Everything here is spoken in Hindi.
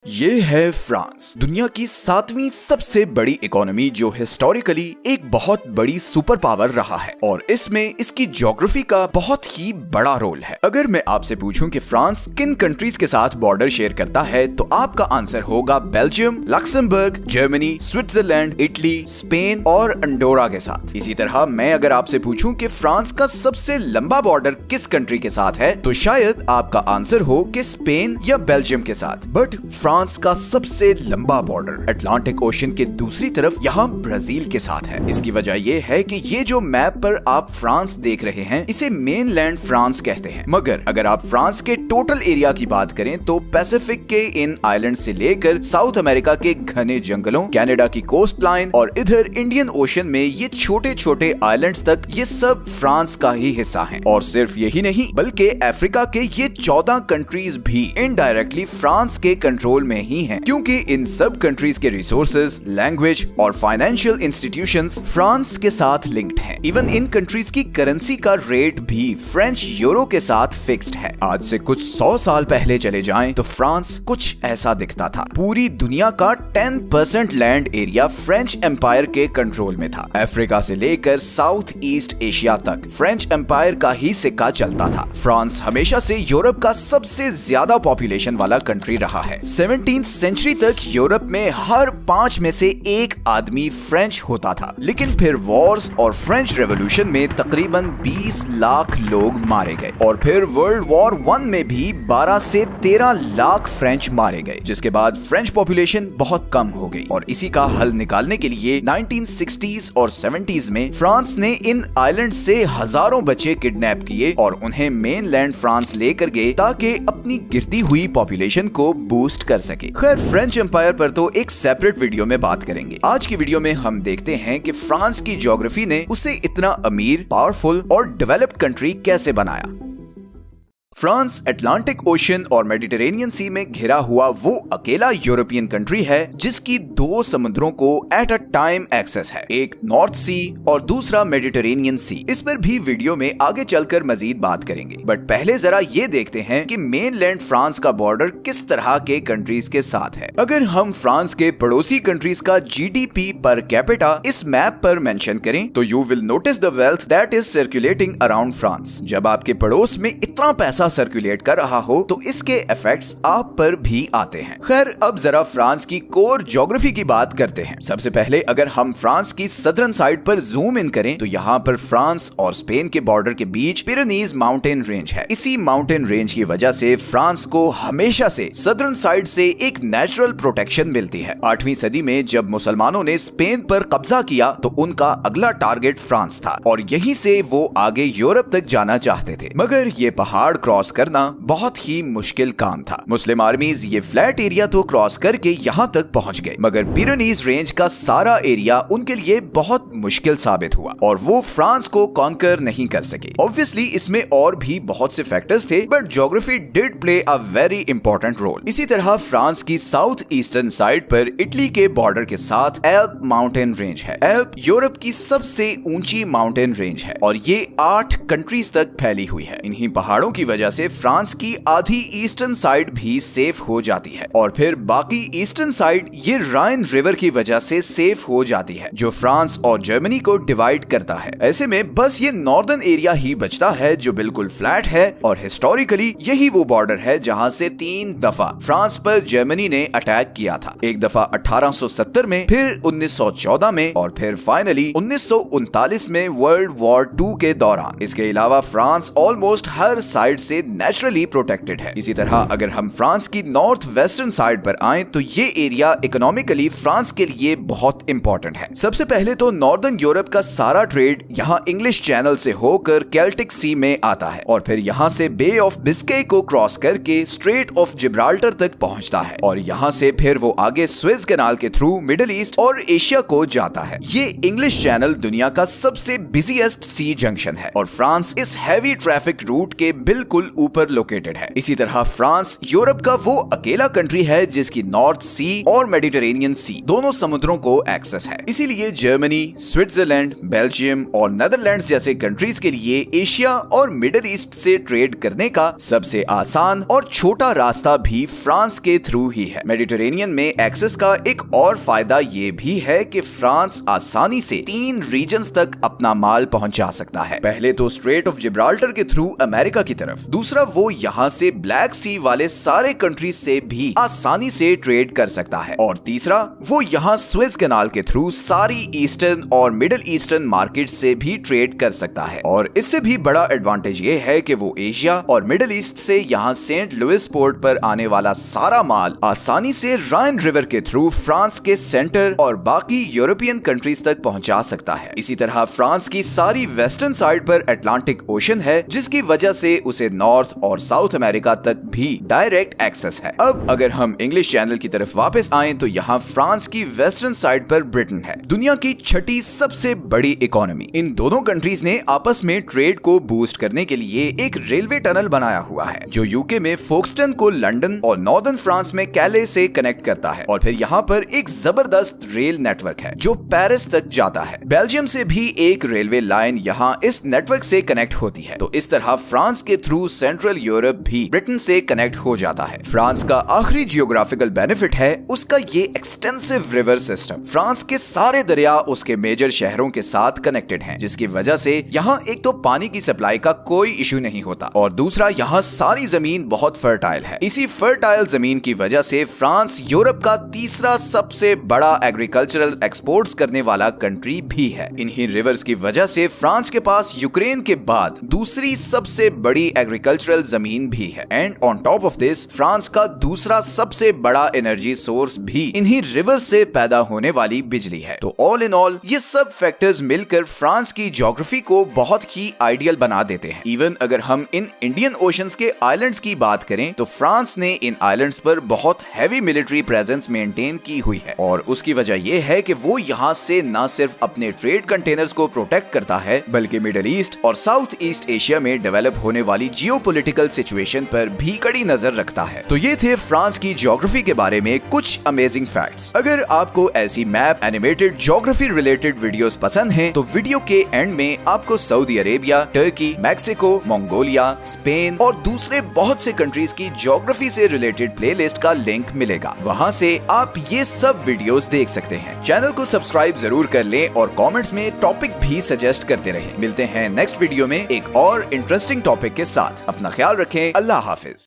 ये है फ्रांस, दुनिया की 7वीं सबसे बड़ी इकोनॉमी जो हिस्टोरिकली एक बहुत बड़ी सुपर पावर रहा है और इसमें इसकी ज्योग्राफी का बहुत ही बड़ा रोल है। अगर मैं आपसे पूछूं कि फ्रांस किन कंट्रीज के साथ बॉर्डर शेयर करता है तो आपका आंसर होगा Belgium, Luxembourg, Germany, Switzerland, Italy, Spain और अंडोरा के साथ। इसी तरह मैं अगर आपसे पूछूं कि फ्रांस का सबसे लंबा बॉर्डर किस कंट्री के साथ है तो शायद आपका आंसर हो कि स्पेन या बेल्जियम के साथ। बट फ्रांस का सबसे लंबा बॉर्डर अटलांटिक ओशन के दूसरी तरफ यहाँ ब्राजील के साथ है। इसकी वजह यह है कि ये जो मैप पर आप फ्रांस देख रहे हैं इसे मेनलैंड फ्रांस कहते हैं, मगर अगर आप फ्रांस के टोटल एरिया की बात करें तो पैसिफिक के इन आइलैंड से लेकर साउथ अमेरिका के घने जंगलों, कनाडा की कोस्ट लाइन और इधर इंडियन ओशन में ये छोटे छोटे आइलैंड्स तक ये सब फ्रांस का ही हिस्सा हैं। और सिर्फ यही नहीं बल्कि अफ्रीका के ये 14 कंट्रीज भी इनडायरेक्टली फ्रांस के कंट्रोल में ही हैं, क्योंकि इन सब कंट्रीज के रिसोर्सेज, लैंग्वेज और फाइनेंशियल इंस्टीट्यूशंस फ्रांस के साथ लिंक्ड हैं। इवन इन कंट्रीज की करेंसी का रेट भी फ्रेंच यूरो के साथ फिक्स्ड है। आज से कुछ 100 साल पहले चले जाएं तो फ्रांस कुछ ऐसा दिखता था। पूरी दुनिया का 10% लैंड एरिया फ्रेंच एम्पायर के कंट्रोल में था। अफ्रीका से लेकर साउथ ईस्ट एशिया तक फ्रेंच एम्पायर का ही सिक्का चलता था। फ्रांस हमेशा से यूरोप का सबसे ज्यादा पॉपुलेशन वाला कंट्री रहा है। 17th सेंचुरी तक यूरोप में हर 5 में से एक आदमी फ्रेंच होता था, लेकिन फिर वॉर्स और फ्रेंच रेवोल्यूशन में तकरीबन 20 लाख लोग मारे गए और फिर वर्ल्ड वॉर 1 में भी 12 से 13 लाख फ्रेंच मारे गए, जिसके बाद फ्रेंच पॉपुलेशन बहुत कम हो गई। और इसी का हल निकालने के लिए 1960s और 70s में फ्रांस ने इन आइलैंड से हजारों बच्चे किडनैप किए और उन्हें मेनलैंड फ्रांस लेकर गए ताकि अपनी गिरती हुई पॉपुलेशन को बूस्ट कर सके। खैर, फ्रेंच एम्पायर पर तो एक सेपरेट वीडियो में बात करेंगे। आज की वीडियो में हम देखते हैं कि फ्रांस की ज्योग्राफी ने उसे इतना अमीर, पावरफुल और डेवलप्ड कंट्री कैसे बनाया। फ्रांस अटलांटिक ओशन और मेडिटेरेनियन सी में घिरा हुआ वो अकेला यूरोपियन कंट्री है जिसकी 2 समुद्रों को एट अ टाइम एक्सेस है, एक नॉर्थ सी और दूसरा मेडिटेरेनियन सी। इस पर भी वीडियो में आगे चलकर मजीद बात करेंगे, बट पहले जरा ये देखते हैं कि मेनलैंड फ्रांस का बॉर्डर किस तरह के कंट्रीज के साथ है। अगर हम फ्रांस के पड़ोसी कंट्रीज का जीडीपी पर कैपिटा इस मैप पर मेंशन करें तो you will notice the wealth that is circulating around France. जब आपके पड़ोस में इतना पैसा सर्कुलेट कर रहा हो तो इसके इफेक्ट्स आप पर भी आते हैं। खैर, अब जरा फ्रांस की कोर ज्योग्राफी की बात करते हैं। सबसे पहले अगर हम फ्रांस की सदर्न साइड पर जूम इन करें तो यहाँ पर फ्रांस और स्पेन के बॉर्डर के बीच पिरेनीज माउंटेन रेंज है। इसी माउंटेन रेंज की वजह से फ्रांस को हमेशा से सदर्न साइड से एक नेचुरल प्रोटेक्शन मिलती है। 8वीं सदी में जब मुसलमानों ने स्पेन पर कब्जा किया तो उनका अगला टारगेट फ्रांस था और यहीं से वो आगे यूरोप तक जाना चाहते थे, मगर ये पहाड़ क्रॉस करना बहुत ही मुश्किल काम था। मुस्लिम आर्मीज ये फ्लैट एरिया तो क्रॉस करके यहाँ तक पहुँच गए, मगर पिरेनीज रेंज का सारा एरिया उनके लिए बहुत मुश्किल साबित हुआ और वो फ्रांस को कॉन्कर नहीं कर सके। ऑब्वियसली इसमें और भी बहुत से फैक्टर्स थे, but geography did play a very important role. इसी तरह फ्रांस की साउथ ईस्टर्न साइड पर इटली के बॉर्डर के साथ एल्प माउंटेन रेंज है। एल्प यूरोप की सबसे ऊंची माउंटेन रेंज है और ये 8 कंट्रीज तक फैली हुई है। इन्हीं पहाड़ों की वजह से फ्रांस की आधी ईस्टर्न साइड भी सेफ हो जाती है और फिर बाकी ईस्टर्न साइड ये राइन रिवर की वजह से सेफ हो जाती है, जो फ्रांस और जर्मनी को डिवाइड करता है। ऐसे में बस ये नॉर्दर्न एरिया ही बचता है जो बिल्कुल फ्लैट है और हिस्टोरिकली यही वो बॉर्डर है जहां से 3 दफा फ्रांस पर जर्मनी ने अटैक किया था। एक दफा 1870 में, फिर 1914 में और फिर फाइनली 1939 में वर्ल्ड वॉर 2 के दौरान। इसके अलावा फ्रांस ऑलमोस्ट हर साइड से नेचुरली प्रोटेक्टेड है। इसी तरह अगर हम फ्रांस की नॉर्थ वेस्टर्न साइड पर आएं तो ये एरिया इकोनॉमिकली फ्रांस के लिए बहुत इंपॉर्टेंट है। सबसे पहले तो नॉर्दर्न यूरोप का सारा ट्रेड यहाँ इंग्लिश चैनल से होकर केल्टिक सी में आता है और फिर यहाँ से बे ऑफ बिस्के को क्रॉस करके स्ट्रेट ऑफ जिब्राल्टर तक पहुँचता है और यहाँ से फिर वो आगे स्विस कैनाल के थ्रू मिडिल ईस्ट और एशिया को जाता है। ये इंग्लिश चैनल दुनिया का सबसे बिजीएस्ट सी जंक्शन है और फ्रांस इस हैवी ट्रैफिक रूट के बिल्कुल बिल्कुल ऊपर लोकेटेड है। इसी तरह फ्रांस यूरोप का वो अकेला कंट्री है जिसकी नॉर्थ सी और मेडिटेरेनियन सी दोनों समुद्रों को एक्सेस है। इसीलिए जर्मनी, स्विट्जरलैंड, बेल्जियम और नेदरलैंड्स जैसे कंट्रीज के लिए एशिया और मिडिल ईस्ट से ट्रेड करने का सबसे आसान और छोटा रास्ता भी फ्रांस के थ्रू ही है। मेडिटेरेनियन में एक्सेस का एक और फायदा ये भी है कि फ्रांस आसानी से 3 रीजन्स तक अपना माल पहुंचा सकता है। पहले तो स्ट्रेट ऑफ जिब्राल्टर के थ्रू अमेरिका की तरफ, दूसरा वो यहाँ से ब्लैक सी वाले सारे कंट्रीज से भी आसानी से ट्रेड कर सकता है, और तीसरा वो यहाँ स्विस कैनाल के थ्रू सारी ईस्टर्न और मिडिल ईस्टर्न मार्केट से भी ट्रेड कर सकता है। और इससे भी बड़ा एडवांटेज ये है कि वो एशिया और मिडिल ईस्ट से यहाँ सेंट लुइस पोर्ट पर आने वाला सारा माल आसानी से राइन रिवर के थ्रू फ्रांस के सेंटर और बाकी यूरोपियन कंट्रीज तक पहुंचा सकता है। इसी तरह फ्रांस की सारी वेस्टर्न साइड पर अटलांटिक ओशन है, जिसकी वजह से उसे नॉर्थ और साउथ अमेरिका तक भी डायरेक्ट एक्सेस है। अब अगर हम इंग्लिश चैनल की तरफ वापस आएं तो यहाँ फ्रांस की वेस्टर्न साइड पर ब्रिटेन है, दुनिया की 6ठी सबसे बड़ी इकोनॉमी। इन दोनों कंट्रीज ने आपस में ट्रेड को बूस्ट करने के लिए एक रेलवे टनल बनाया हुआ है जो यूके में फोक्सटन को लंदन और नॉर्दर्न फ्रांस में कैले से कनेक्ट करता है, और फिर यहाँ पर एक जबरदस्त रेल नेटवर्क है जो पेरिस तक जाता है। बेल्जियम से भी एक रेलवे लाइन यहाँ इस नेटवर्क से कनेक्ट होती है। तो इस तरह फ्रांस के थ्रू सेंट्रल यूरोप भी ब्रिटेन से कनेक्ट हो जाता है। फ्रांस का आखिरी जियोग्राफिकल बेनिफिट है उसका ये एक्सटेंसिव रिवर सिस्टम। फ्रांस के सारे दरिया उसके मेजर शहरों के साथ कनेक्टेड हैं, जिसकी वजह से यहाँ एक तो पानी की सप्लाई का कोई इशू नहीं होता, और दूसरा यहाँ सारी जमीन बहुत फर्टाइल है। इसी फर्टाइल जमीन की वजह से फ्रांस यूरोप का तीसरा सबसे बड़ा एग्रीकल्चरल एक्सपोर्ट्स करने वाला कंट्री भी है। इन्हीं रिवर्स की वजह से फ्रांस के पास यूक्रेन के बाद दूसरी सबसे बड़ी एग्रीकल्चरल जमीन भी है, and on top of this France का दूसरा सबसे बड़ा एनर्जी सोर्स भी इन्हीं रिवर्स से पैदा होने वाली बिजली है। तो ऑल इन ऑल ये सब फैक्टर्स मिलकर फ्रांस की ज्योग्राफी को बहुत ही आइडियल बना देते हैं। इवन अगर हम इन इंडियन ओशंस के आइलैंड्स की बात करें तो फ्रांस ने इन आइलैंड्स पर बहुत हैवी मिलिट्री प्रेजेंस मेंटेन की हुई है, और उसकी वजह यह है कि वो यहाँ से न सिर्फ अपने ट्रेड कंटेनर्स को प्रोटेक्ट करता है बल्कि मिडिल ईस्ट और साउथ ईस्ट एशिया में डेवलप होने वाली जियोपॉलिटिकल सिचुएशन पर भी कड़ी नजर रखता है। तो ये थे फ्रांस की ज्योग्राफी के बारे में कुछ अमेजिंग फैक्ट्स। अगर आपको ऐसी map, animated, geography related videos पसंद हैं तो वीडियो के एंड में आपको Saudi Arabia, Turkey, Mexico, Mongolia, Spain और दूसरे बहुत से कंट्रीज की ज्योग्राफी से रिलेटेड प्लेलिस्ट का लिंक मिलेगा। वहां से आप ये सब वीडियोस देख सकते हैं। चैनल को सब्सक्राइब जरूर कर लें और कमेंट्स में टॉपिक भी सजेस्ट करते रहें। मिलते हैं नेक्स्ट वीडियो में एक और इंटरेस्टिंग टॉपिक के साथ। अपना ख्याल रखें। अल्लाह हाफिज।